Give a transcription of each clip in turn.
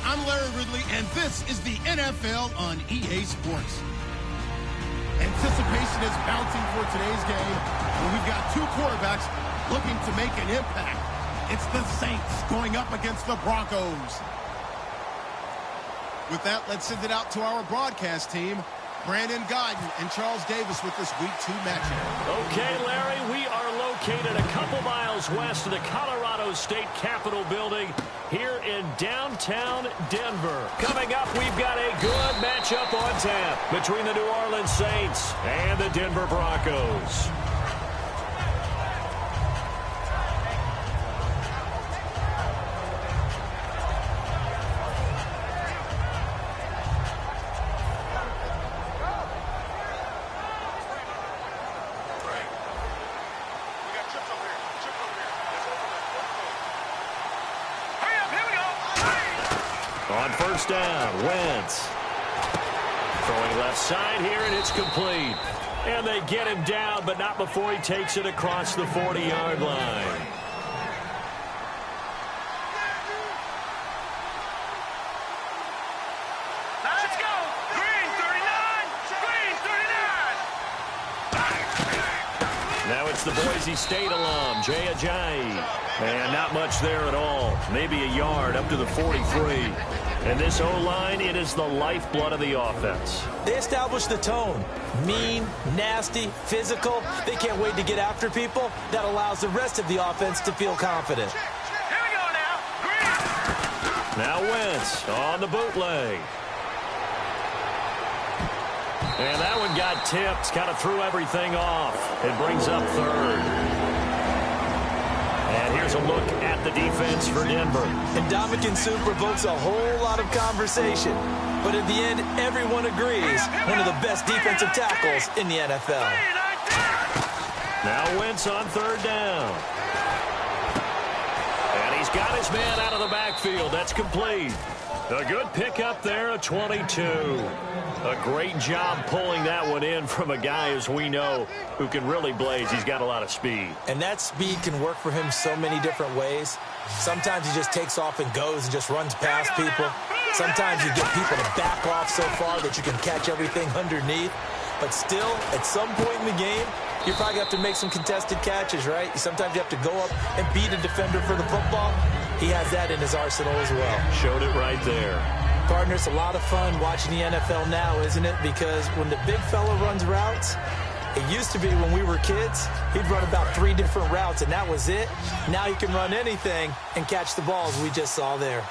I'm Larry Ridley, and this is the NFL on EA Sports. Anticipation is mounting for today's game, and we've got two quarterbacks looking to make an impact. It's the Saints going up against the Broncos. With that, let's send it out to our broadcast team. Brandon Godden and Charles Davis with this Week 2 matchup. Okay, Larry, we are located a couple miles west of the Colorado State Capitol building here in downtown Denver. Coming up, we've got a good matchup on tap between the New Orleans Saints and the Denver Broncos. On first down, Wentz. Throwing left side here, and it's complete. And they get him down, but not before he takes it across the 40-yard line. Let's go! Green 39! Green 39! Now it's the Boise State alum, Jay Ajayi. And not much there at all. Maybe a yard up to the 43. And this O-line, it is the lifeblood of the offense. They established the tone. Mean, nasty, physical. They can't wait to get after people. That allows the rest of the offense to feel confident. Here we go now. Green. Now Wentz on the bootleg. And that one got tipped. Kind of threw everything off. It brings up third. And here's a look at the defense for Denver. Ndamukong Suh provokes a whole lot of conversation. But at the end, everyone agrees one of the best defensive tackles in the NFL. Now Wentz on third down. And he's got his man out of the backfield. That's complete. A good pickup there, a 22. A great job pulling that one in from a guy, as we know, who can really blaze. He's got a lot of speed. And that speed can work for him so many different ways. Sometimes he just takes off and goes and just runs past people. Sometimes you get people to back off so far that you can catch everything underneath. But still, at some point in the game, you probably have to make some contested catches, right? Sometimes you have to go up and beat a defender for the football. He has that in his arsenal as well. Showed it right there. Partner, it's a lot of fun watching the NFL now, isn't it? Because when the big fella runs routes, it used to be when we were kids, he'd run about 3 different routes, and that was it. Now he can run anything and catch the balls we just saw there.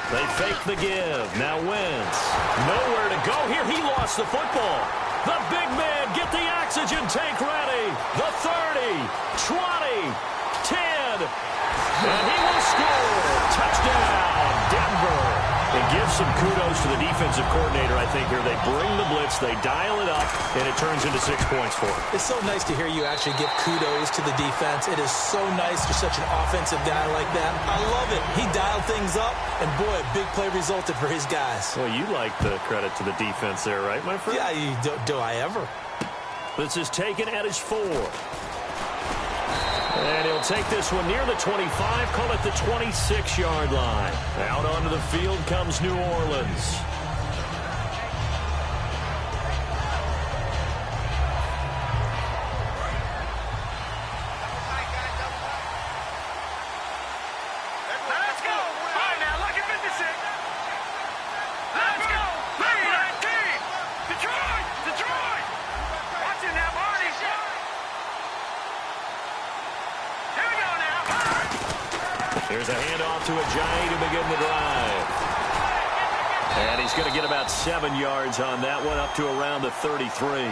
They fake the give. Now Wentz. Nowhere to go here. He lost the football. The big man, get the oxygen tank ready. The 30, 20, 10. And he will score. Touchdown, Denver. And give some kudos to the defensive coordinator, I think, here. They bring the blitz, they dial it up, and it turns into 6 points for him. It's so nice to hear you actually give kudos to the defense. It is so nice for such an offensive guy like that. I love it. He dialed things up, and boy, a big play resulted for his guys. Well, you like the credit to the defense there, right, my friend? Yeah, do I ever? This is taken at his 4. And he'll take this one near the 25, call it the 26-yard line. Out onto the field comes New Orleans. Let's go. All right, now, lucky 56. Let's go. 19. Detroit. Detroit. Watch it now, Barney. Here we go now. Here's a handoff to Ajayi to begin the drive. And he's going to get about 7 yards on that one, up to around the 33.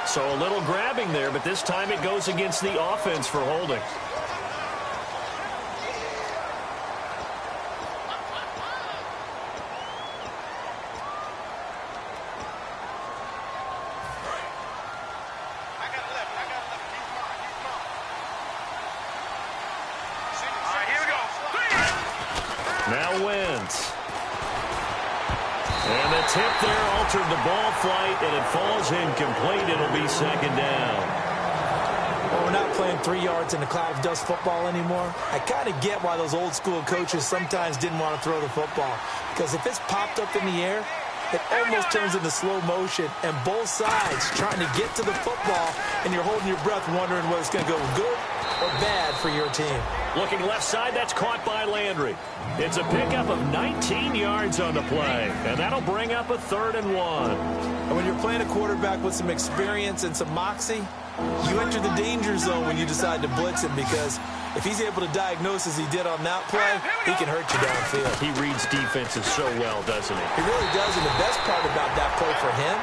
So a little grabbing there, but this time it goes against the offense for holding. Now Wentz. And the tip there altered the ball flight, and it falls incomplete. It'll be second down. Well, we're not playing 3 yards in a cloud of dust football anymore. I kind of get why those old school coaches sometimes didn't want to throw the football. Because if it's popped up in the air, it almost turns into slow motion, and both sides trying to get to the football, and you're holding your breath wondering whether it's going to go good or bad for your team. Looking left side, that's caught by Landry. It's a pickup of 19 yards on the play, and that'll bring up a 3rd and 1. And when you're playing a quarterback with some experience and some moxie, you enter the danger zone when you decide to blitz him, because if he's able to diagnose as he did on that play, he can hurt you downfield. He reads defenses so well, doesn't he? He really does, and the best part about that play for him,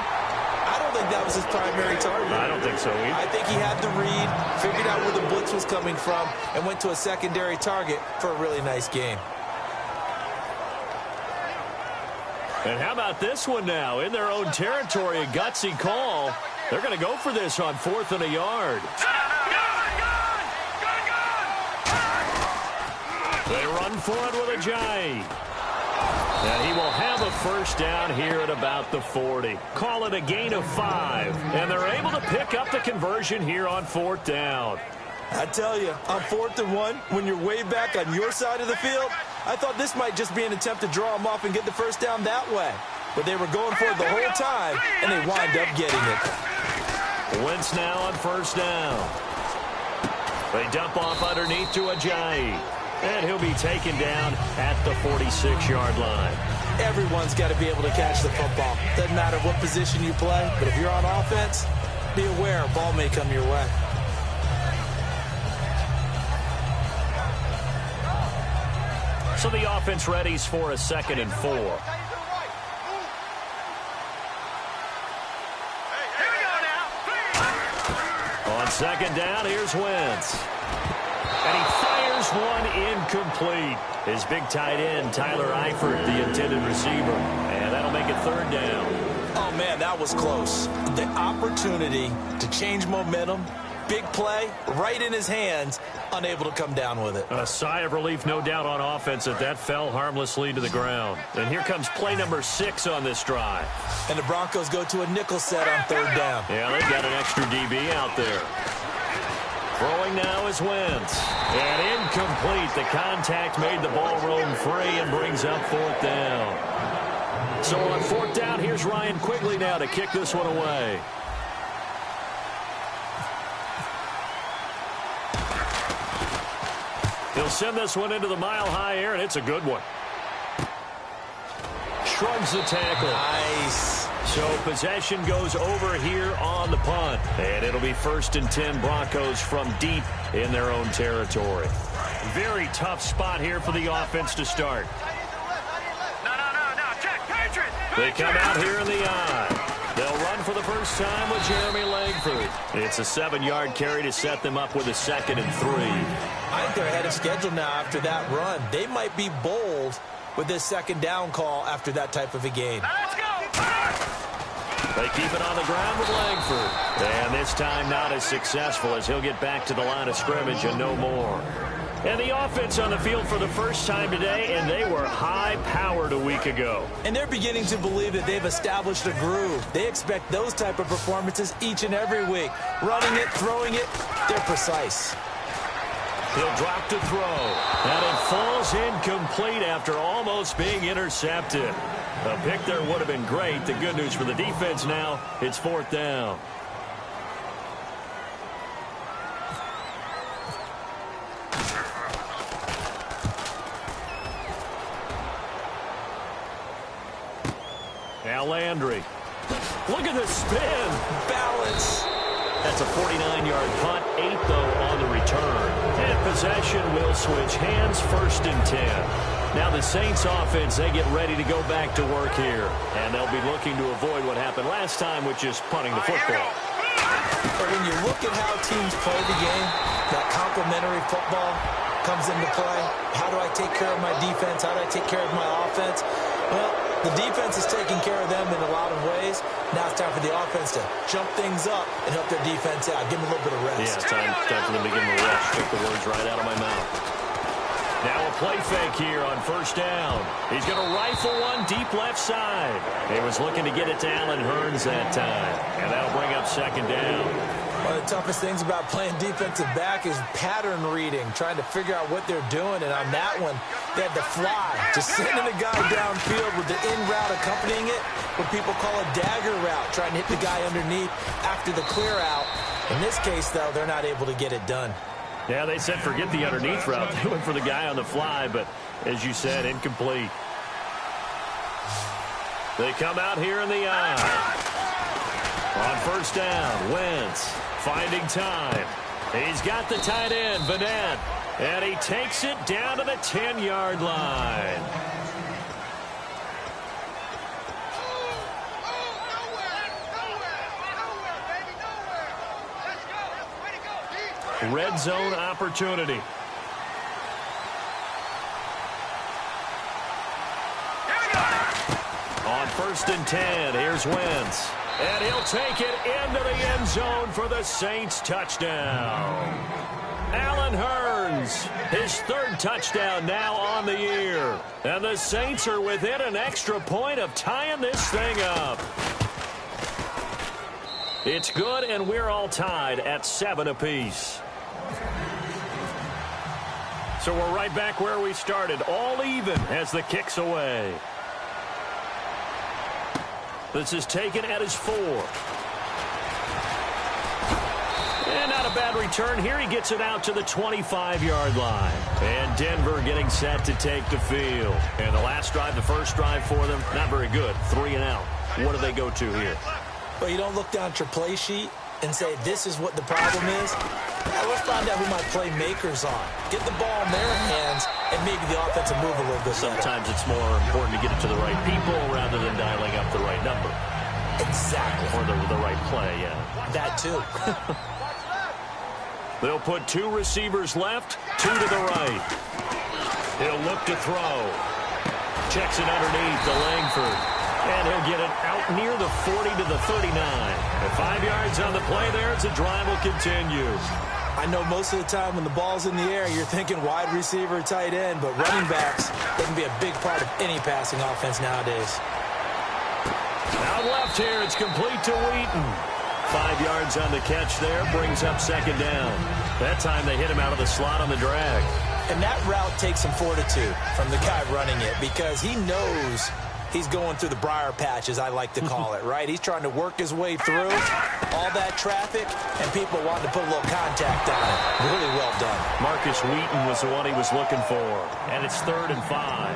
I don't think that was his primary target. I don't think so either. I think he had the read, figured out where the blitz was coming from, and went to a secondary target for a really nice game. And how about this one now? In their own territory, a gutsy call. They're going to go for this on 4th and a yard. They run for it with Ajayi. And he will have a first down here at about the 40. Call it a gain of 5. And they're able to pick up the conversion here on 4th down. I tell you, on 4th and 1, when you're way back on your side of the field, I thought this might just be an attempt to draw them off and get the first down that way. But they were going for it the whole time, and they wind up getting it. Wentz now on first down. They dump off underneath to Ajayi. And he'll be taken down at the 46-yard line. Everyone's got to be able to catch the football. Doesn't matter what position you play, but if you're on offense, be aware a ball may come your way. So the offense readies for a 2nd and 4. On 2nd down, here's Wentz. And he fires one incomplete. His big tight end, Tyler Eifert, the intended receiver. And that'll make it 3rd down. Oh, man, that was close. The opportunity to change momentum, big play, right in his hands, unable to come down with it. A sigh of relief, no doubt, on offense that fell harmlessly to the ground. And here comes play number 6 on this drive. And the Broncos go to a nickel set on 3rd down. Yeah, they've got an extra DB out there. Throwing now is Wentz. And incomplete. The contact made the ball roam free and brings up 4th down. So on 4th down, here's Ryan Quigley now to kick this one away. He'll send this one into the mile-high air, and it's a good one. Shrugs the tackle. Nice. So possession goes over here on the punt. And it'll be 1st and 10, Broncos from deep in their own territory. Very tough spot here for the offense to start. No. Check. Patriot. They come out here in the eye. They'll run for the first time with Jeremy Langford. It's a 7-yard carry to set them up with a 2nd and 3. I think they're ahead of schedule now after that run. They might be bold with this 2nd down call after that type of a game. Let's go. They keep it on the ground with Langford. And this time not as successful as he'll get back to the line of scrimmage and no more. And the offense on the field for the first time today, and they were high-powered a week ago. And they're beginning to believe that they've established a groove. They expect those type of performances each and every week. Running it, throwing it, they're precise. He'll drop to throw. And it falls incomplete after almost being intercepted. A pick there would have been great. The good news for the defense now, it's 4th down. Now Landry. Look at the spin. Balance. That's a 49-yard punt, 8 though on the return. And possession will switch hands, 1st and 10. Now the Saints offense, they get ready to go back to work here. And they'll be looking to avoid what happened last time, which is punting the football. But when you look at how teams play the game, that complementary football comes into play. How do I take care of my defense? How do I take care of my offense? Well, the defense is taking care of them in a lot of ways. Now it's time for the offense to jump things up and help their defense out. Give them a little bit of rest. Yeah, it's time for them to give them a rest. Took the words right out of my mouth. Now a play fake here on first down. He's going to rifle one deep left side. He was looking to get it to Allen Hurns that time. And that'll bring up second down. One of the toughest things about playing defensive back is pattern reading, trying to figure out what they're doing. And on that one, they had to fly. Just sending a guy downfield with the in route accompanying it, what people call a dagger route, trying to hit the guy underneath after the clear out. In this case, though, they're not able to get it done. Yeah, they said forget the underneath route. They went for the guy on the fly, but as you said, incomplete. They come out here in the eye. On first down, Wentz finding time. He's got the tight end, Vanette, and he takes it down to the 10-yard line. Red zone opportunity. On first and 10, here's Wentz. And he'll take it into the end zone for the Saints touchdown. Allen Hurns, his third touchdown now on the year. And the Saints are within an extra point of tying this thing up. It's good, and we're all tied at 7 apiece. So we're right back where we started, all even as the kick's away. This is taken at his 4. And not a bad return here. He gets it out to the 25-yard line. And Denver getting set to take the field. And the last drive, the first drive for them, not very good. 3 and out. What do they go to here? Well, you don't look down at your play sheet and say, this is what the problem is. Now, let's find out who my playmakers are. Get the ball in their hands, and maybe the offense will move a little bit better. Sometimes it's more important to get it to the right people rather than dialing up the right number. Exactly. Or the right play, yeah. That, too. They'll put 2 receivers left, 2 to the right. He'll look to throw. Checks it underneath to Langford. And he'll get it out near the 40 to the 39. At 5 yards on the play there as the drive will continue. I know most of the time when the ball's in the air, you're thinking wide receiver, tight end, but running backs, they can be a big part of any passing offense nowadays. Out left here, it's complete to Wheaton. 5 yards on the catch there, brings up second down. That time they hit him out of the slot on the drag. And that route takes some fortitude from the guy running it because he knows he's going through the briar patch, as I like to call it, right? He's trying to work his way through all that traffic, and people want to put a little contact on it. Really well done. Marcus Wheaton was the one he was looking for, and it's 3rd and 5.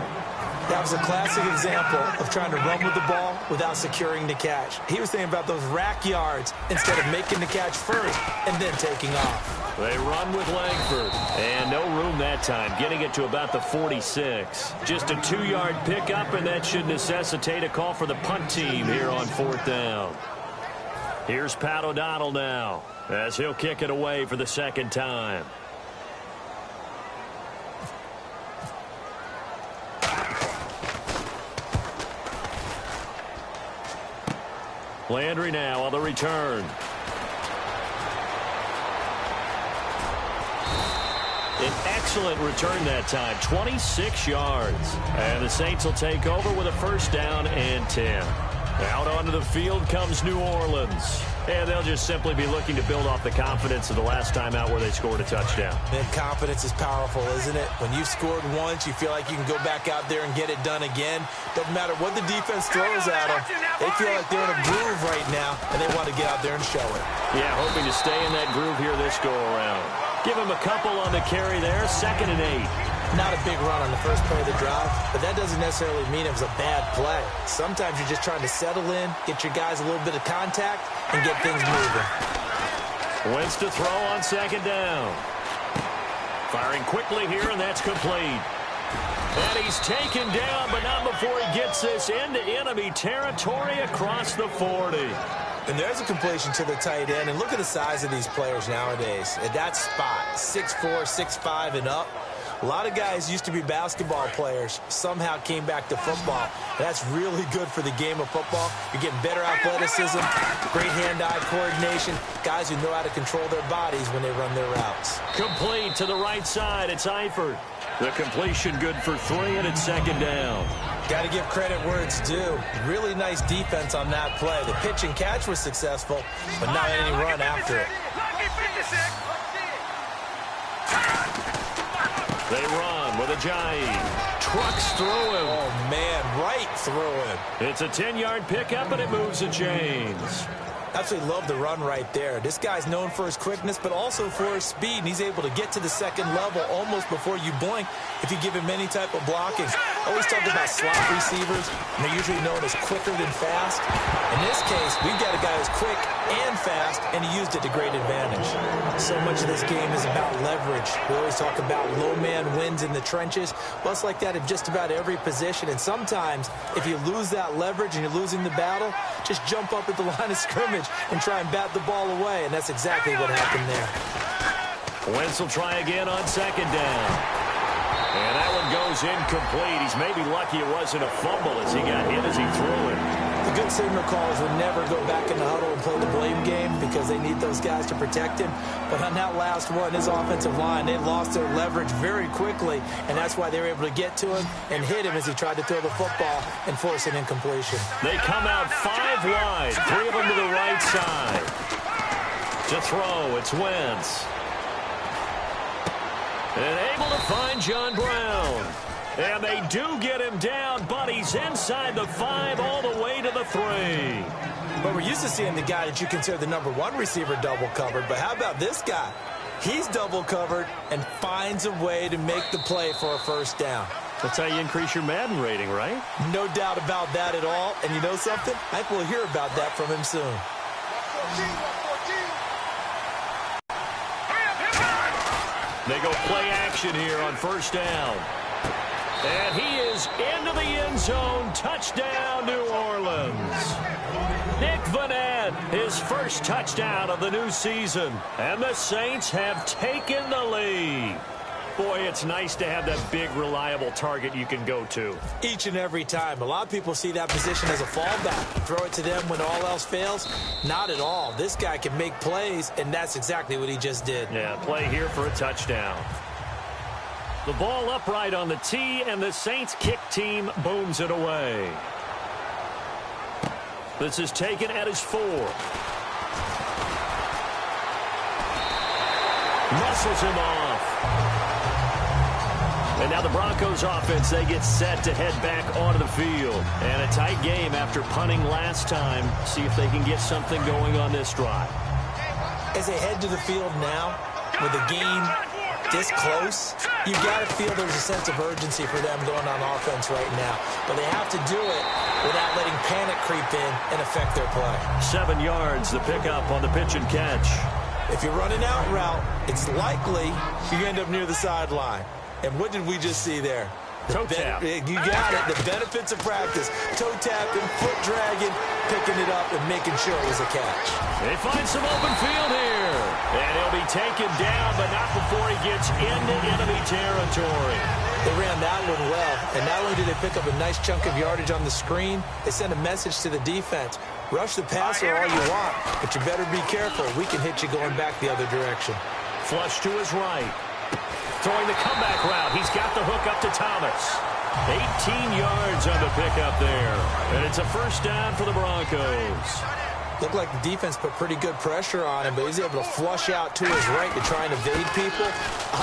That was a classic example of trying to run with the ball without securing the catch. He was thinking about those rack yards instead of making the catch first and then taking off. They run with Langford, and no room that time, getting it to about the 46. Just a 2-yard pickup, and that should necessitate a call for the punt team here on 4th down. Here's Pat O'Donnell now, as he'll kick it away for the second time. Landry now on the return. An excellent return that time, 26 yards. And the Saints will take over with a first down and 10. Out onto the field comes New Orleans. And they'll just simply be looking to build off the confidence of the last time out where they scored a touchdown. And confidence is powerful, isn't it? When you've scored once, you feel like you can go back out there and get it done again. Doesn't matter what the defense throws at them. They feel like they're in a groove right now, and they want to get out there and show it. Yeah, hoping to stay in that groove here this go-around. Give him a couple on the carry there, 2nd and 8. Not a big run on the first play of the drive, but that doesn't necessarily mean it was a bad play. Sometimes you're just trying to settle in, get your guys a little bit of contact, and get things moving. Wentz to throw on 2nd down. Firing quickly here, and that's complete. And he's taken down, but not before he gets this into enemy territory across the 40. And there's a completion to the tight end. And look at the size of these players nowadays. At that spot, 6'4", 6'5", and up. A lot of guys used to be basketball players, somehow came back to football. That's really good for the game of football. You're getting better athleticism, great hand-eye coordination, guys who know how to control their bodies when they run their routes. Complete to the right side. It's Eifert. The completion good for 3, and it's second down. Got to give credit where it's due. Really nice defense on that play. The pitch and catch was successful, but not any run after it. They run with Ajayi. Trucks through him. Oh, man, right through him. It's a 10-yard pickup, and it moves the chains. Absolutely love the run right there. This guy's known for his quickness, but also for his speed, and he's able to get to the second level almost before you blink if you give him any type of blocking. I always talk about slot receivers, and they're usually known as quicker than fast. In this case, we've got a guy who's quick and fast, and he used it to great advantage. So much of this game is about leverage. We always talk about low man wins in the trenches. Well, it's like that in just about every position, and sometimes if you lose that leverage and you're losing the battle, just jump up at the line of scrimmage and try and bat the ball away, and that's exactly what happened there. Wentz will try again on second down. And that one goes incomplete. He's maybe lucky it wasn't a fumble as he got hit as he threw it. The good signal callers would never go back in the huddle and play the blame game because they need those guys to protect him. But on that last one, his offensive line, they lost their leverage very quickly, and that's why they were able to get to him and hit him as he tried to throw the football and force an incompletion. They come out 5 wide, 3 of them to the right side. To throw, it's Wentz. And able to find John Brown. And they do get him down, but he's inside the 5 all the way to the 3. But we're used to seeing the guy that you consider the #1 receiver double covered. But how about this guy? He's double covered and finds a way to make the play for a first down. That's how you increase your Madden rating, right? No doubt about that at all. And you know something? I think we'll hear about that from him soon. They go play action here on first down. And he is into the end zone. Touchdown, New Orleans. Nick Vannett, his first touchdown of the new season. And the Saints have taken the lead. Boy, it's nice to have that big, reliable target you can go to. Each and every time. A lot of people see that position as a fallback. Throw it to them when all else fails. Not at all. This guy can make plays, and that's exactly what he just did. Yeah, play here for a touchdown. The ball upright on the tee, and the Saints kick team booms it away. This is taken at his 4. Muscles him off. And now the Broncos offense, they get set to head back onto the field. And a tight game after punting last time. See if they can get something going on this drive. As they head to the field now, with the game this close, you got to feel there's a sense of urgency for them going on offense right now. But they have to do it without letting panic creep in and affect their play. 7 yards, the pickup on the pitch and catch. If you're running out route, it's likely you end up near the sideline. And what did we just see there? Toe tap. You got it. The benefits of practice. Toe tapping, foot dragging, picking it up, and making sure it was a catch. They find some open field here. And he'll be taken down, but not before he gets into enemy territory. They ran that one well. And not only did they pick up a nice chunk of yardage on the screen, they sent a message to the defense. Rush the passer all you want, but you better be careful. We can hit you going back the other direction. Flush to his right. Throwing the comeback route. He's got the hook up to Thomas. 18 yards on the pickup there. And it's a first down for the Broncos. Looked like the defense put pretty good pressure on him, but he's able to flush out to his right to try and evade people.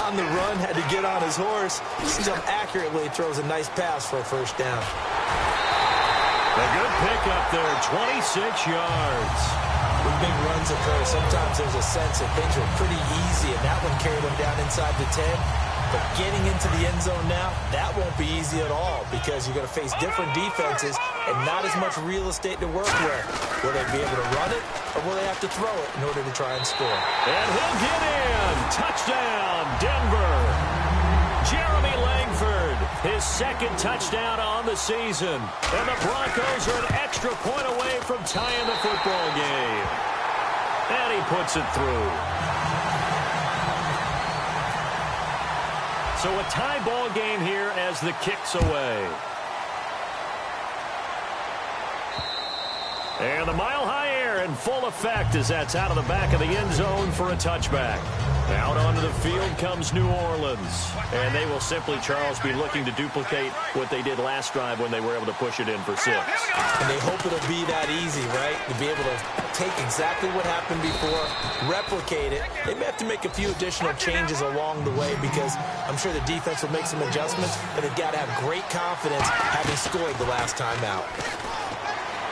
On the run, had to get on his horse. Still accurately throws a nice pass for a first down. A good pickup there, 26 yards. When big runs occur, sometimes there's a sense that things are pretty easy, and that one carried him down inside the 10. But getting into the end zone now, that won't be easy at all because you're going to face different defenses and not as much real estate to work with. Will they be able to run it, or will they have to throw it in order to try and score? And he'll get in. Touchdown, Denver. Jeremy Langford, his second touchdown on the season. And the Broncos are an extra point away from tying the football game. And he puts it through. So a tie ball game here as the kick's away. And the mile-high air in full effect as that's out of the back of the end zone for a touchback. Out onto the field comes New Orleans. And they will simply, Charles, be looking to duplicate what they did last drive when they were able to push it in for 6. And they hope it'll be that easy, right? To be able to take exactly what happened before, replicate it. They may have to make a few additional changes along the way because I'm sure the defense will make some adjustments, but they've got to have great confidence having scored the last time out.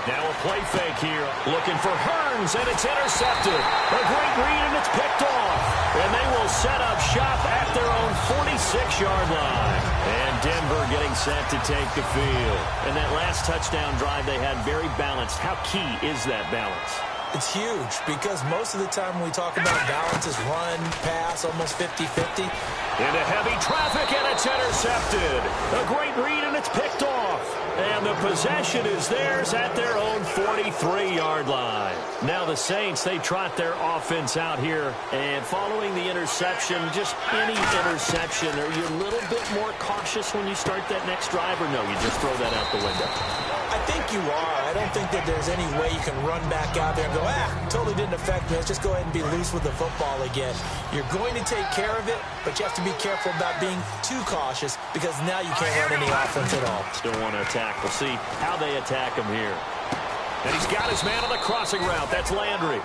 Now a play fake here, looking for Hearns, and it's intercepted. A great read, and it's picked off. And they will set up shop at their own 46-yard line. And Denver getting set to take the field. And that last touchdown drive they had very balanced. How key is that balance? It's huge because most of the time when we talk about balance is run, pass, almost 50-50. Into heavy traffic, and it's intercepted. A great read, and it's picked off. And the possession is theirs at their own 43-yard line. Now the Saints, they trot their offense out here. And following the interception, just any interception, are you a little bit more cautious when you start that next drive, or no, you just throw that out the window? I think you are. I don't think that there's any way you can run back out there and go, totally didn't affect me. Let's just go ahead and be loose with the football again. You're going to take care of it, but you have to be careful about being too cautious because now you can't run any offense at all. Still want to attack. We'll see how they attack him here. And he's got his man on the crossing route. That's Landry.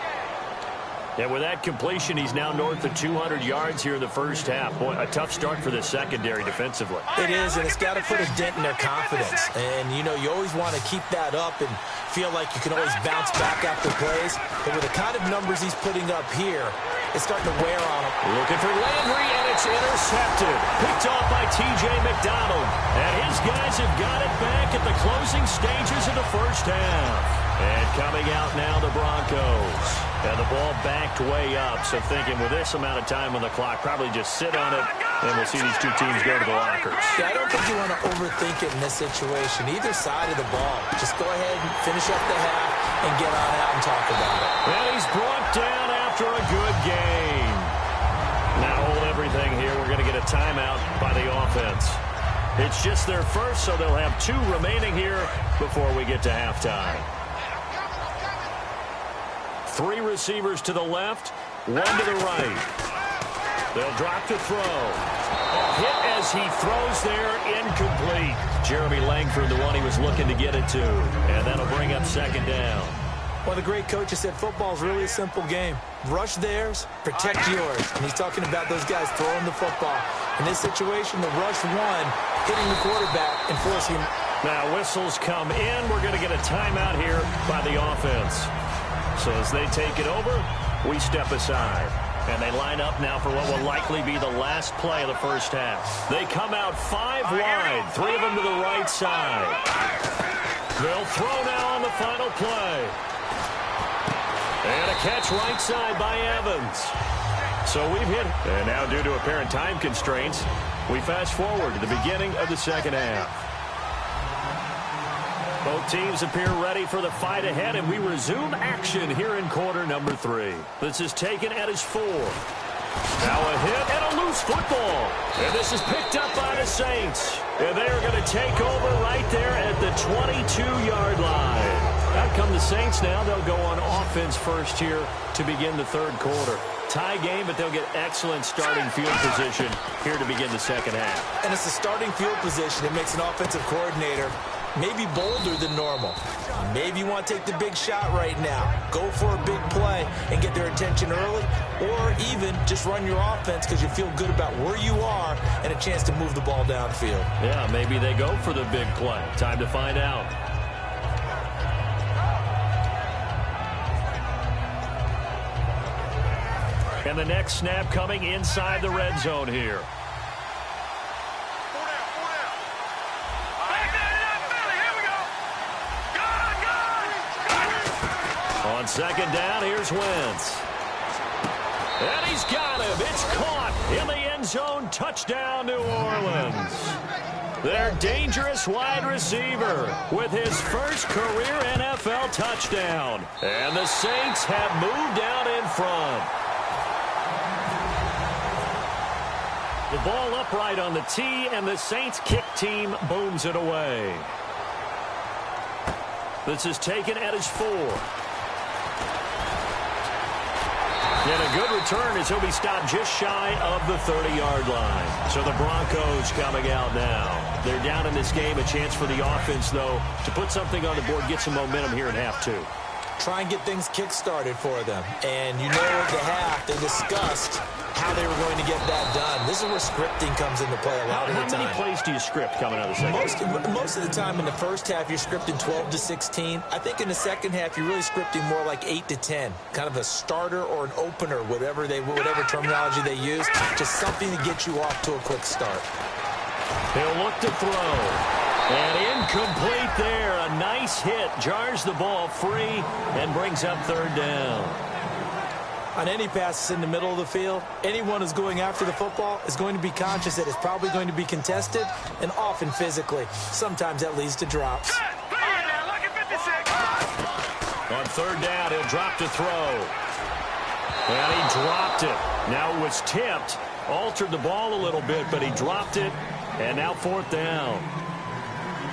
And with that completion, he's now north of 200 yards here in the first half. Boy, a tough start for the secondary defensively. It is, and it's got to put a dent in their confidence. And, you know, you always want to keep that up and feel like you can always bounce back after plays. But with the kind of numbers he's putting up here, it's starting to wear on him. Looking for Landry, and it's intercepted. Picked off by T.J. McDonald. And his guys have got it back at the closing stages of the first half. And coming out now, the Broncos. And the ball backed way up. So thinking with this amount of time on the clock, probably just sit on it, and we'll see these two teams go to the lockers. Yeah, I don't think you want to overthink it in this situation. Either side of the ball. Just go ahead and finish up the half and get on out and talk about it. And he's brought down after a good game. Now hold everything here. We're going to get a timeout by the offense. It's just their first, so they'll have 2 remaining here before we get to halftime. 3 receivers to the left, 1 to the right. They'll drop to throw. A hit as he throws there, incomplete. Jeremy Langford, the one he was looking to get it to. And that'll bring up second down. One of the great coaches said football's really a simple game. Rush theirs, protect yours. And he's talking about those guys throwing the football. In this situation, the rush one, hitting the quarterback and forcing him. Now whistles come in. We're going to get a timeout here by the offense. So as they take it over, we step aside. And they line up now for what will likely be the last play of the first half. They come out 5 wide, 3 of them to the right side. They'll throw now on the final play. And a catch right side by Evans. So we've hit. And now due to apparent time constraints, we fast forward to the beginning of the second half. Both teams appear ready for the fight ahead, and we resume action here in quarter number 3. This is taken at his 4. Now a hit and a loose football. And this is picked up by the Saints. And they are going to take over right there at the 22-yard line. Out come the Saints now. They'll go on offense first here to begin the third quarter. Tie game, but they'll get excellent starting field position here to begin the second half. And it's the starting field position that makes an offensive coordinator maybe bolder than normal. Maybe you want to take the big shot right now. Go for a big play and get their attention early, or even just run your offense because you feel good about where you are and a chance to move the ball downfield. Yeah, maybe they go for the big play. Time to find out. And the next snap coming inside the red zone here. On second down, here's Wentz. And he's got him. It's caught in the end zone. Touchdown, New Orleans. Their dangerous wide receiver with his first career NFL NFL touchdown. And the Saints have moved out in front. The ball upright on the tee, and the Saints kick team booms it away. This is taken at his 4. And a good return as he'll be stopped just shy of the 30-yard line. So the Broncos coming out now. They're down in this game. A chance for the offense, though, to put something on the board, get some momentum here in half 2. Try and get things kick-started for them. And you know at the half, they discussed how they were going to get that done. This is where scripting comes into play a lot of the time. How many plays do you script coming out of the second? Most of the time in the first half, you're scripting 12 to 16. I think in the second half, you're really scripting more like 8 to 10. Kind of a starter or an opener, whatever terminology they use. Just something to get you off to a quick start. He'll look to throw. And incomplete there. A nice hit. Jars the ball free and brings up 3rd down. On any passes in the middle of the field, anyone who's going after the football is going to be conscious that it's probably going to be contested and often physically. Sometimes that leads to drops. On 3rd down, he'll drop to throw. And he dropped it. Now it was tipped. Altered the ball a little bit, but he dropped it. And now 4th down.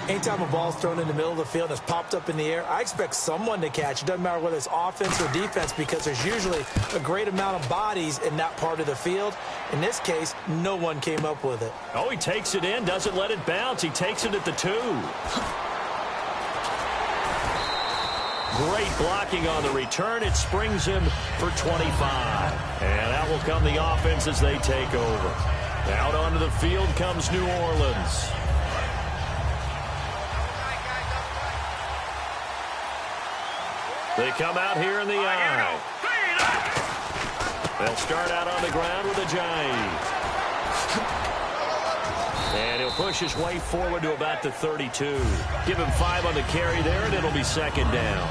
Anytime a ball's thrown in the middle of the field and it's popped up in the air, I expect someone to catch. It doesn't matter whether it's offense or defense because there's usually a great amount of bodies in that part of the field. In this case, no one came up with it. Oh, he takes it in, doesn't let it bounce. He takes it at the 2. Great blocking on the return. It springs him for 25. And out will come the offense as they take over. Out onto the field comes New Orleans. They come out here in the eye. They'll start out on the ground with a jive. And he'll push his way forward to about the 32. Give him 5 on the carry there, and it'll be 2nd down.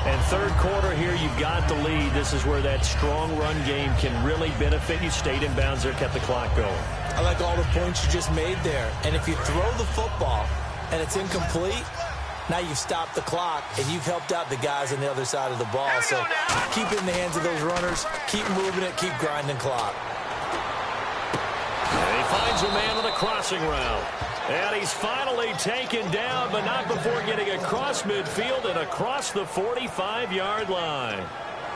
And 3rd quarter here, you've got the lead. This is where that strong run game can really benefit you. Stayed in bounds there, kept the clock going. I like all the points you just made there. And if you throw the football and it's incomplete, now you've stopped the clock, and you've helped out the guys on the other side of the ball. So keep it in the hands of those runners. Keep moving it. Keep grinding clock. And he finds a man on the crossing route. And he's finally taken down, but not before getting across midfield and across the 45-yard line.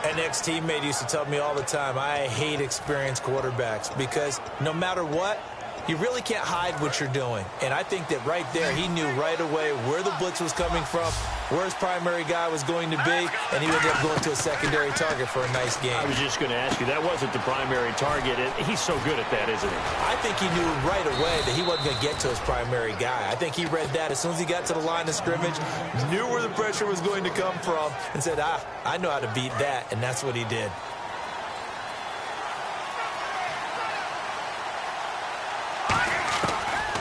An ex-teammate used to tell me all the time, I hate experienced quarterbacks because no matter what, you really can't hide what you're doing. And I think that right there, he knew right away where the blitz was coming from, where his primary guy was going to be, and he ended up going to a secondary target for a nice game. I was just going to ask you, that wasn't the primary target. He's so good at that, isn't he? I think he knew right away that he wasn't going to get to his primary guy. I think he read that as soon as he got to the line of scrimmage, knew where the pressure was going to come from, and said, I know how to beat that, and that's what he did.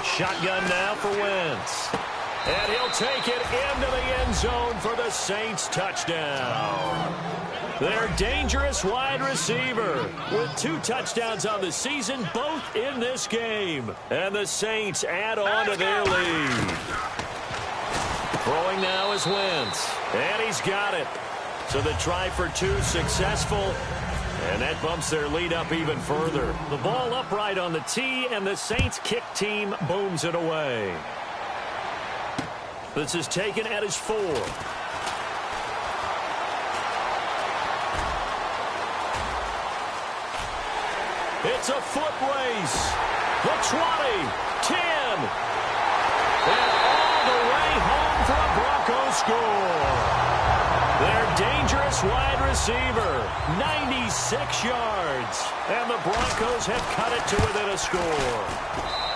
Shotgun now for Wentz. And he'll take it into the end zone for the Saints touchdown. Their dangerous wide receiver with 2 touchdowns on the season, both in this game. And the Saints add on to their lead. Throwing now is Wentz. And he's got it. So the try for 2 successful. And that bumps their lead up even further. The ball upright on the tee, and the Saints kick team booms it away. This is taken at his 4. It's a foot race. The 20, 10, and all the way home for a Broncos score. Their dangerous wide receiver, 96 yards. And the Broncos have cut it to within a score.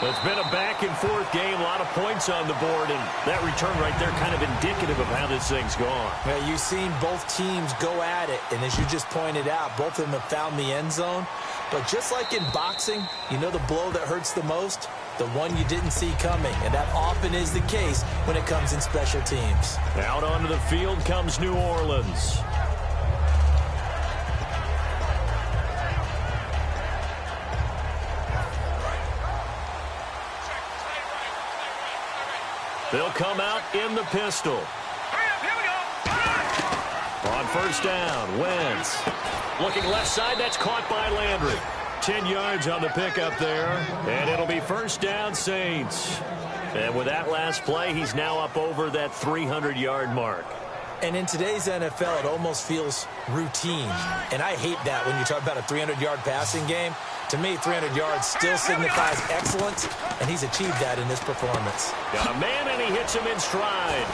It's been a back-and-forth game, a lot of points on the board, and that return right there kind of indicative of how this thing's gone. Well, you've seen both teams go at it, and as you just pointed out, both of them have found the end zone. But just like in boxing, you know the blow that hurts the most? The one you didn't see coming, and that often is the case when it comes in special teams. Out onto the field comes New Orleans. They'll come out in the pistol. Hurry up, here we go. first down. Wentz looking left side. That's caught by Landry. 10 yards on the pickup there. And it'll be first down, Saints. And with that last play, he's now up over that 300-yard mark. And in today's NFL, it almost feels routine. And I hate that when you talk about a 300-yard passing game. To me, 300 yards still signifies excellence, and he's achieved that in this performance. Got a man, and he hits him in stride.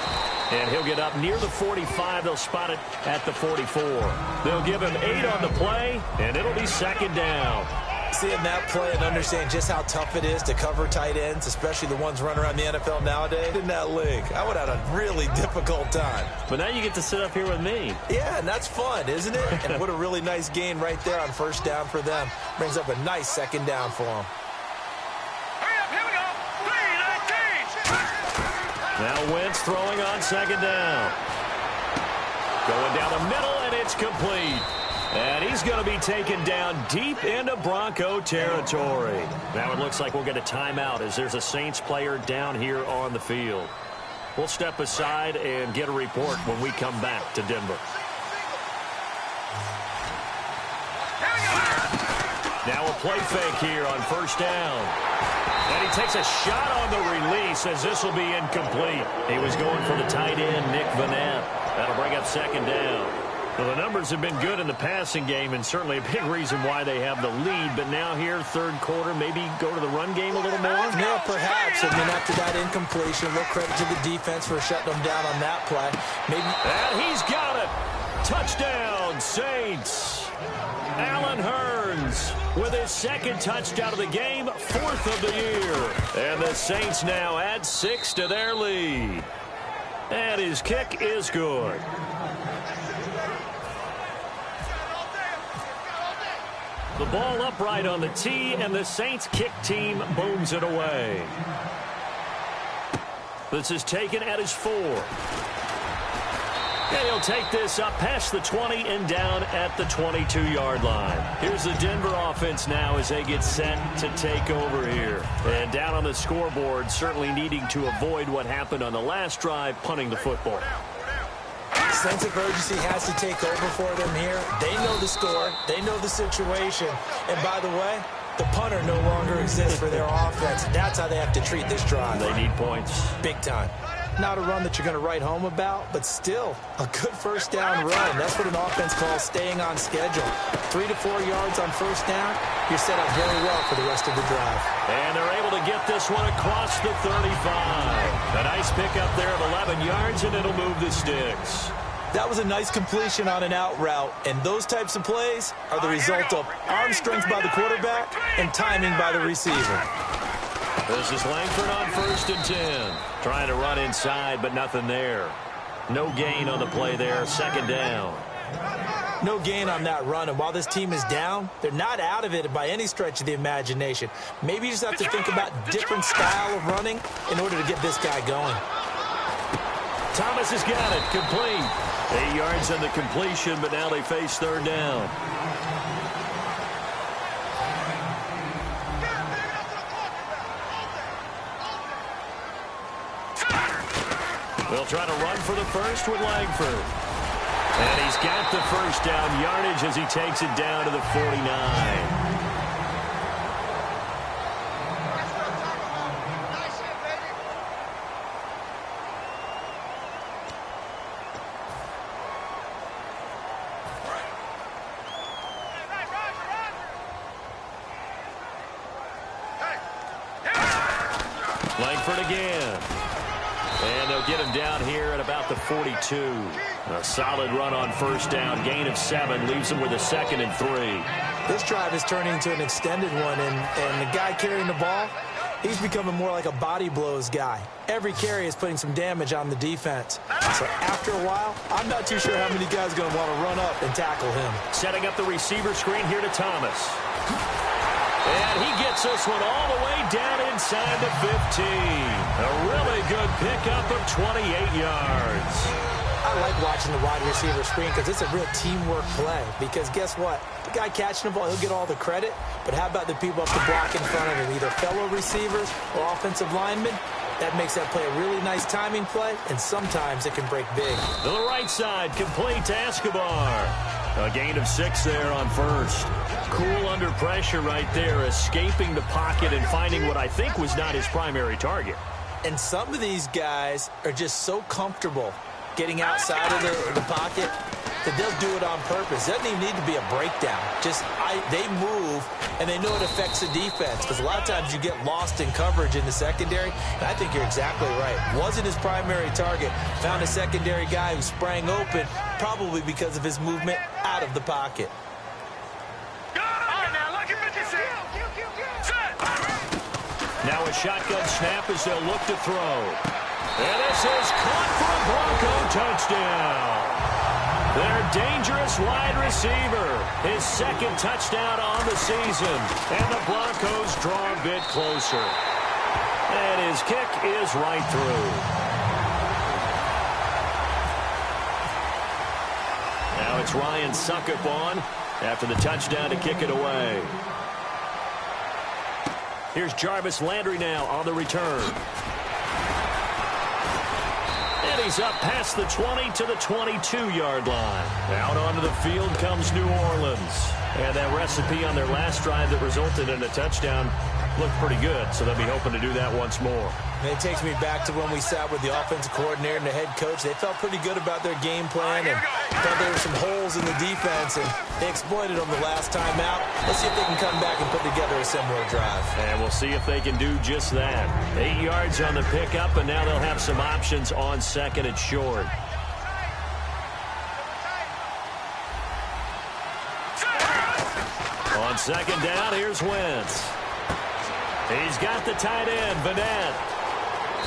And he'll get up near the 45. They'll spot it at the 44. They'll give him 8 on the play, and it'll be second down. Seeing that play and understanding just how tough it is to cover tight ends, especially the ones running around the NFL nowadays, in that league, I would have had a really difficult time. But now you get to sit up here with me. Yeah, and that's fun, isn't it? And what a really nice gain right there on first down for them. Brings up a nice second down for them. Hurry up, here we go. 3-19. Now Wentz throwing on second down. Going down the middle, and it's complete. And he's going to be taken down deep into Bronco territory. Now it looks like we'll get a timeout as there's a Saints player down here on the field. We'll step aside and get a report when we come back to Denver. Now a play fake here on first down. And he takes a shot on the release as this will be incomplete. He was going for the tight end, Nick Vanette. That'll bring up second down. Well, the numbers have been good in the passing game and certainly a big reason why they have the lead. But now here, third quarter, maybe go to the run game a little more? Yeah, perhaps. I mean, after that incompletion, a little credit to the defense for shutting them down on that play. Maybe. And he's got it. Touchdown, Saints. Allen Hurns with his second touchdown of the game, 4th of the year. And the Saints now add 6 to their lead. And his kick is good. The ball upright on the tee, and the Saints kick team booms it away. This is taken at his 4. And he'll take this up past the 20 and down at the 22-yard line. Here's the Denver offense now as they get set to take over here. And down on the scoreboard, certainly needing to avoid what happened on the last drive, punting the football. Sense of urgency has to take over for them here. They know the score. They know the situation. And by the way, the punter no longer exists for their offense. That's how they have to treat this drive. They need points. Big time. Not a run that you're going to write home about, but still a good first down run. That's what an offense calls staying on schedule. 3 to 4 yards on first down, you're set up very well for the rest of the drive. And they're able to get this one across the 35. A nice pickup there of 11 yards, and it'll move the sticks. That was a nice completion on an out route, and those types of plays are the result of arm strength by the quarterback and timing by the receiver. This is Langford on 1st and 10. Trying to run inside, but nothing there. No gain on the play there, second down. No gain on that run, and while this team is down, they're not out of it by any stretch of the imagination. Maybe you just have to think about different style of running in order to get this guy going. Thomas has got it, complete. 8 yards on the completion, but now they face third down. They'll try to run for the first with Langford. And he's got the first down yardage as he takes it down to the 49. Langford again. And they'll get him down here at about the 42. A solid run on first down. Gain of 7 leaves him with a 2nd and 3. This drive is turning into an extended one, and the guy carrying the ball, he's becoming more like a body blows guy. Every carry is putting some damage on the defense. So after a while, I'm not too sure how many guys are going to want to run up and tackle him. Setting up the receiver screen here to Thomas. And he gets this one all the way down inside the 15. A really good pickup of 28 yards. I like watching the wide receiver screen because it's a real teamwork play. Because guess what? The guy catching the ball, he'll get all the credit. But how about the people up the block in front of him, either fellow receivers or offensive linemen? That makes that play a really nice timing play, and sometimes it can break big. To the right side, complete to Escobar. A gain of 6 there on first. Cool under pressure right there, escaping the pocket and finding what I think was not his primary target. And some of these guys are just so comfortable getting outside of the pocket that they'll do it on purpose. It doesn't even need to be a breakdown. They move, and they know it affects the defense, because a lot of times you get lost in coverage in the secondary, and I think you're exactly right. Wasn't his primary target. Found a secondary guy who sprang open, probably because of his movement out of the pocket. Now a shotgun snap as they'll look to throw. And this is caught for a Bronco touchdown. Their dangerous wide receiver, his second touchdown on the season. And the Broncos draw a bit closer. And his kick is right through. Now it's Ryan Suckup on after the touchdown to kick it away. Here's Jarvis Landry now on the return. And he's up past the 20 to the 22-yard line. Out onto the field comes New Orleans. And that recipe on their last drive that resulted in a touchdown looked pretty good, so they'll be hoping to do that once more. And it takes me back to when we sat with the offensive coordinator and the head coach. They felt pretty good about their game plan and thought there were some holes in the defense, and they exploited them the last time out. Let's see if they can come back and put together a similar drive. And we'll see if they can do just that. 8 yards on the pickup, and now they'll have some options on second and short. On second down, here's Wentz. He's got the tight end, Vanette.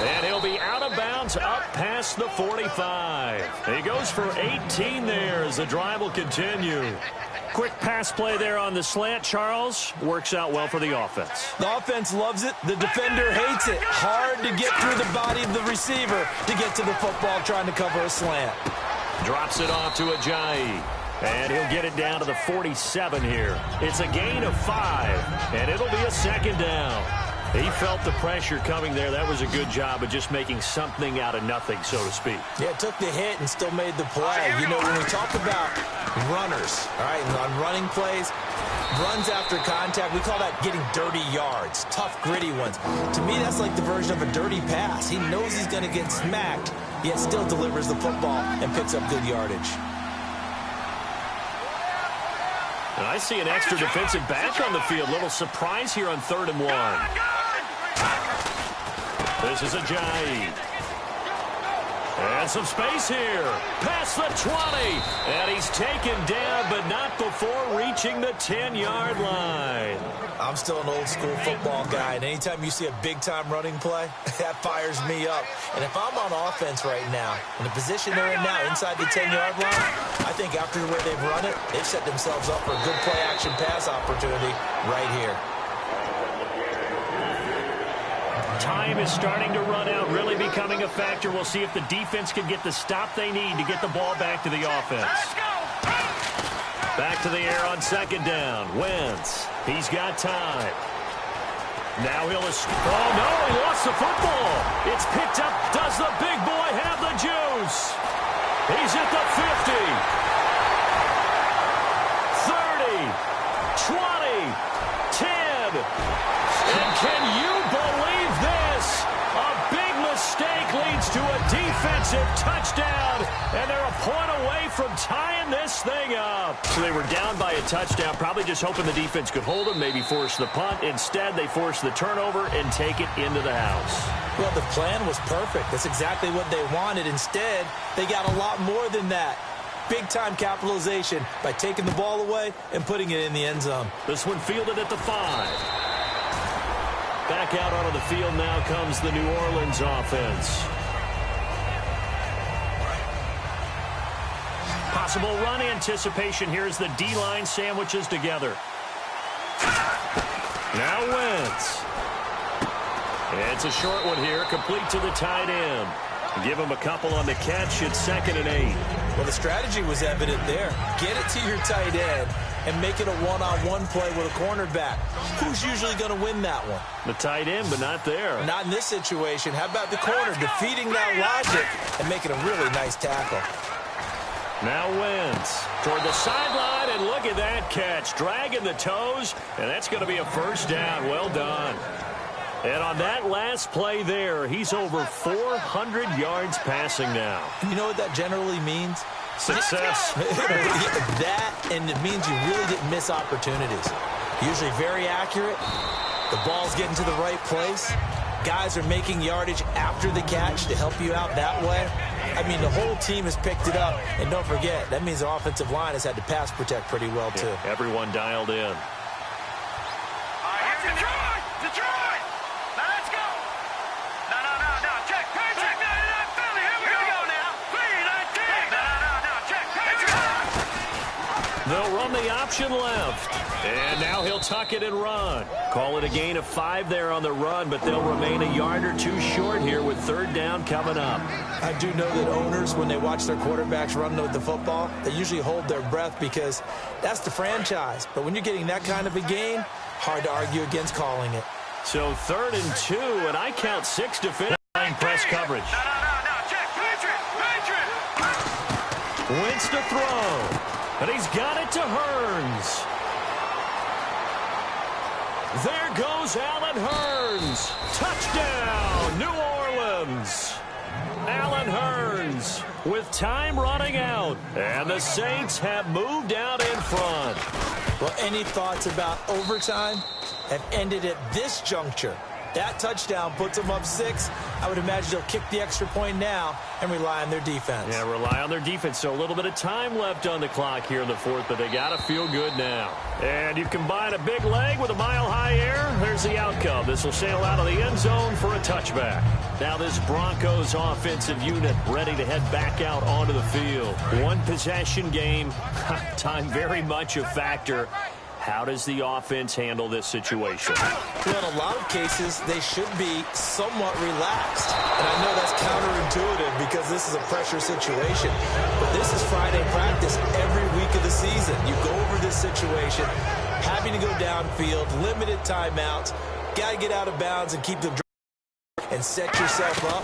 And he'll be out of bounds up past the 45. He goes for 18 there as the drive will continue. Quick pass play there on the slant, Charles. Works out well for the offense. The offense loves it. The defender hates it. Hard to get through the body of the receiver to get to the football trying to cover a slant. Drops it off to Ajayi. And he'll get it down to the 47 here. It's a gain of 5, and it'll be a second down. He felt the pressure coming there. That was a good job of just making something out of nothing, so to speak. Yeah, took the hit and still made the play. You know, when we talk about runners, all right, and on running plays, runs after contact, we call that getting dirty yards, tough, gritty ones. To me, that's like the version of a dirty pass. He knows he's going to get smacked, yet still delivers the football and picks up good yardage. And I see an extra defensive back on the field. Little surprise here on 3rd and 1. This is Ajayi. And some space here. Past the 20. And he's taken down, but not before reaching the 10-yard line. I'm still an old-school football guy, and anytime you see a big-time running play, that fires me up. And if I'm on offense right now, in the position they're in now, inside the 10-yard line, I think after the way they've run it, they've set themselves up for a good play-action pass opportunity right here. Time is starting to run out, really becoming a factor. We'll see if the defense can get the stop they need to get the ball back to the offense. Back to the air on second down. Wentz. He's got time. Now he'll... Oh, no, he lost the football. It's picked up. Does the big boy have the juice? He's at the 50. 30. 20. 10. And can you believe this? A big mistake leads to a defensive touchdown, and they're a point away from tying this thing up. So they were down by a touchdown, probably just hoping the defense could hold them, maybe force the punt. Instead, they force the turnover and take it into the house. Well, the plan was perfect. That's exactly what they wanted. Instead, they got a lot more than that. Big-time capitalization by taking the ball away and putting it in the end zone. This one fielded at the 5. Back out onto the field now comes the New Orleans offense. Possible run anticipation. Here's the D-line sandwiches together. Now Wentz. It's a short one here, complete to the tight end. Give him a couple on the catch. It's 2nd and 8. Well, the strategy was evident there. Get it to your tight end, and make it a one-on-one play with a cornerback. Who's usually going to win that one? The tight end, but not there. Not in this situation. How about the corner defeating that logic and making a really nice tackle? Now Wentz toward the sideline, and look at that catch. Dragging the toes, and that's going to be a first down. Well done. And on that last play there, he's over 400 yards passing now. You know what that generally means? Success. That, and it means you really didn't miss opportunities. Usually very accurate. The ball's getting to the right place. Guys are making yardage after the catch to help you out that way. I mean, the whole team has picked it up. And don't forget, that means the offensive line has had to pass protect pretty well, too. Yeah, everyone dialed in. Detroit! Now let's go! No, check, check, Philly, here we go now! 3-19! No, check, They'll run the option left. And now he'll tuck it and run. Call it a gain of 5 there on the run, but they'll remain a yard or two short here with third down coming up. I do know that owners, when they watch their quarterbacks run with the football, they usually hold their breath because that's the franchise. But when you're getting that kind of a gain, hard to argue against calling it. So 3rd and 2, and I count 6 defenders in press coverage. No, check, Patriot! Wentz to throw, and he's got it to Hearns. There goes Allen Hearns. Touchdown, New Orleans. Allen Hearns with time running out, and the Saints have moved out in front. Well, any thoughts about overtime have ended at this juncture? That touchdown puts them up 6. I would imagine they'll kick the extra point now and rely on their defense. Yeah, rely on their defense. So a little bit of time left on the clock here in the 4th, but they got to feel good now. And you combine a big leg with a mile-high air, there's the outcome. This will sail out of the end zone for a touchback. Now this Broncos offensive unit ready to head back out onto the field. One possession game, time very much a factor. How does the offense handle this situation? Well, in a lot of cases, they should be somewhat relaxed. And I know that's counterintuitive because this is a pressure situation. But this is Friday practice every week of the season. You go over this situation, having to go downfield, limited timeouts, got to get out of bounds and keep the drive and set yourself up.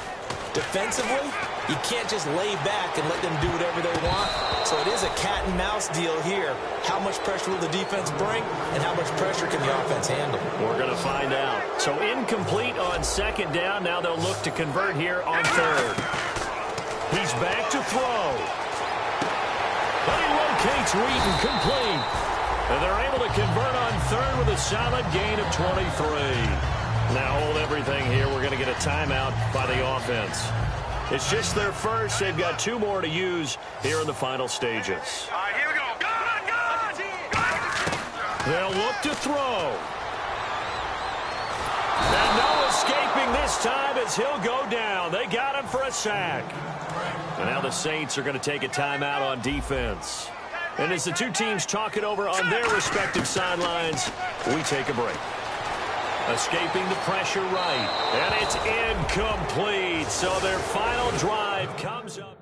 Defensively, you can't just lay back and let them do whatever they want. So it is a cat and mouse deal here. How much pressure will the defense bring, and how much pressure can the offense handle? We're going to find out. So incomplete on 2nd down. Now they'll look to convert here on 3rd. He's back to throw. But he locates Wheaton complete. And they're able to convert on 3rd with a solid gain of 23. Now hold everything here. We're going to get a timeout by the offense. It's just their first. They've got 2 more to use here in the final stages. All right, here we go. Gun! They'll look to throw. And no escaping this time as he'll go down. They got him for a sack. And now the Saints are going to take a timeout on defense. And as the 2 teams talk it over on their respective sidelines, we take a break. Escaping the pressure right. And it's incomplete. So their final drive comes up.